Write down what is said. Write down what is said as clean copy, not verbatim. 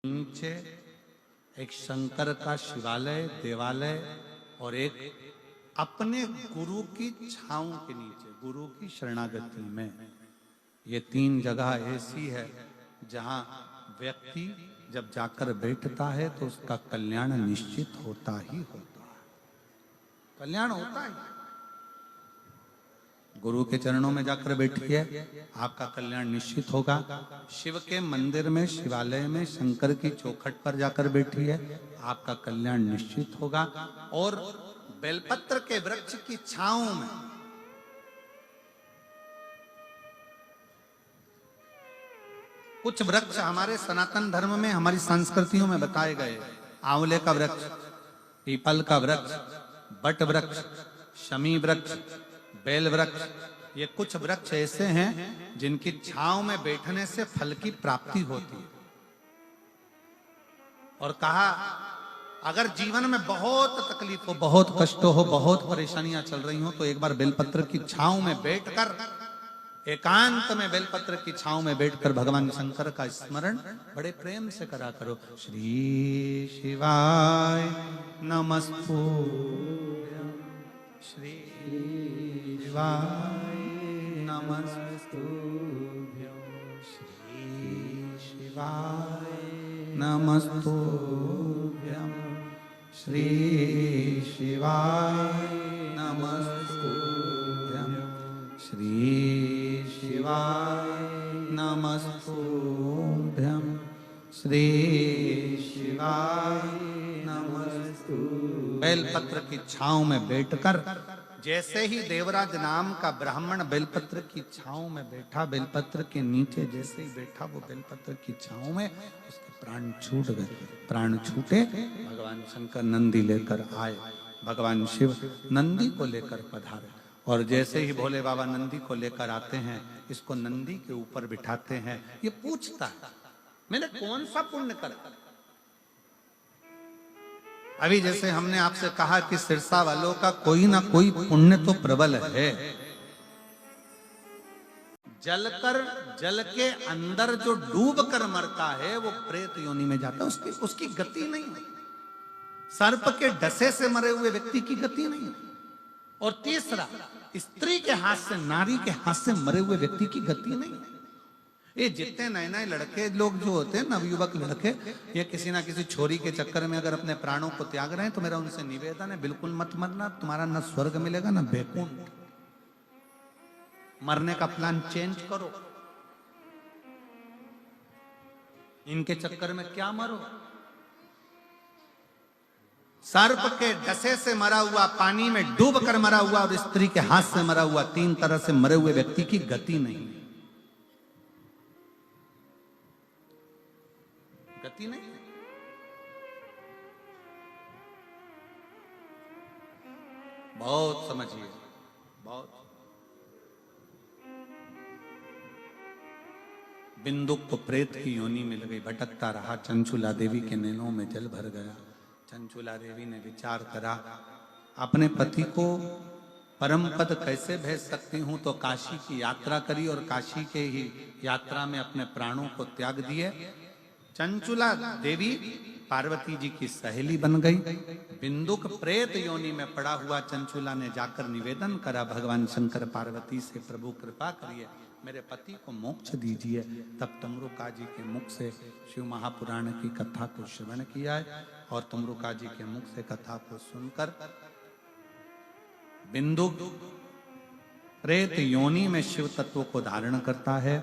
नीचे एक शंकर का शिवालय देवालय और एक अपने गुरु की छांव के नीचे गुरु की शरणागति में, ये तीन जगह ऐसी है जहां व्यक्ति जब जाकर बैठता है तो उसका कल्याण निश्चित होता ही होता है। कल्याण होता है। गुरु के चरणों में जाकर बैठिए, आपका कल्याण निश्चित होगा। शिव के मंदिर में, शिवालय में, शंकर की चौखट पर जाकर बैठिए, आपका कल्याण निश्चित होगा। और बेलपत्र के वृक्ष की छांव में, कुछ वृक्ष हमारे सनातन धर्म में, हमारी संस्कृतियों में बताए गए। आंवले का वृक्ष, पीपल का वृक्ष, बट वृक्ष, शमी वृक्ष, बेल वृक्ष, ये कुछ वृक्ष ऐसे हैं जिनकी छांव में बैठने से फल की प्राप्ति होती है। और कहा अगर जीवन में बहुत तकलीफ हो, बहुत कष्ट हो, बहुत परेशानियां चल रही हो, तो एक बार बेलपत्र की छांव में बैठकर, एकांत में बेलपत्र की छांव में बैठकर भगवान शंकर का स्मरण बड़े प्रेम से करा करो। श्री शिवाय नमस्तुभ्यं, श्री शिवाय नमस्तुभ्यं, श्री शिवाय नमस्तुभ्यं, श्री शिवाय नमस्तुभ्यं, श्री शिवाय नमस्तुभ्यं, श्री शिवाय नमस्तुभ्यं। बेलपत्र की छांव में बैठकर, जैसे ही देवराज नाम का ब्राह्मण बेलपत्र की छांव में बैठा, बेलपत्र के नीचे जैसे ही बैठा वो बेलपत्र की छांव में, उसके प्राण छूट गए। प्राण छूटे, भगवान शंकर नंदी लेकर आए। भगवान शिव नंदी को लेकर पधारे, और जैसे ही भोले बाबा नंदी को लेकर आते हैं, इसको नंदी के ऊपर बिठाते हैं। ये पूछता है मैंने कौन सा पुण्य कर। अभी जैसे हमने आपसे कहा कि सिरसा वालों का कोई ना कोई पुण्य तो प्रबल है। जल के अंदर जो डूब कर मरता है वो प्रेत योनि में जाता है, उसकी गति नहीं है। सर्प के डसे से मरे हुए व्यक्ति की गति नहीं है। और तीसरा, स्त्री के हाथ से, नारी के हाथ से मरे हुए व्यक्ति की गति नहीं है। ये जितने नए नए लड़के लोग जो होते हैं, नवयुवक लड़के, ये किसी ना किसी छोरी के चक्कर में अगर अपने प्राणों को त्याग रहे हैं, तो मेरा उनसे निवेदन है बिल्कुल मत मरना। तुम्हारा न स्वर्ग मिलेगा न बैकुंठ। मरने का प्लान चेंज करो। इनके चक्कर में क्या मरो। सर्प के डसे से मरा हुआ, पानी में डूब कर मरा हुआ और स्त्री के हाथ से मरा हुआ, तीन तरह से मरे हुए व्यक्ति की गति नहीं, गति नहीं। बहुत समझिए, बहुत। बिंदुक को प्रेत की योनि मिल गई, भटकता रहा, चंचुला देवी के नैनों में जल भर गया। चंचुला देवी ने विचार करा, अपने पति को परम पद कैसे भेज सकती हूं, तो काशी की यात्रा करी और काशी के ही यात्रा में अपने प्राणों को त्याग दिए। चंचुला देवी पार्वती जी की सहेली बन गई। बिंदुक प्रेत योनि में पड़ा हुआ चंचुला ने जाकर निवेदन करा भगवान शंकर पार्वती से, प्रभु कृपा करिए, मेरे पति को मोक्ष दीजिए। तब तमरुका जी के मुख से शिव महापुराण की कथा को श्रवण किया है, और तमरुका जी के मुख से कथा को सुनकर बिंदुक प्रेत योनि में शिव तत्व को धारण करता है।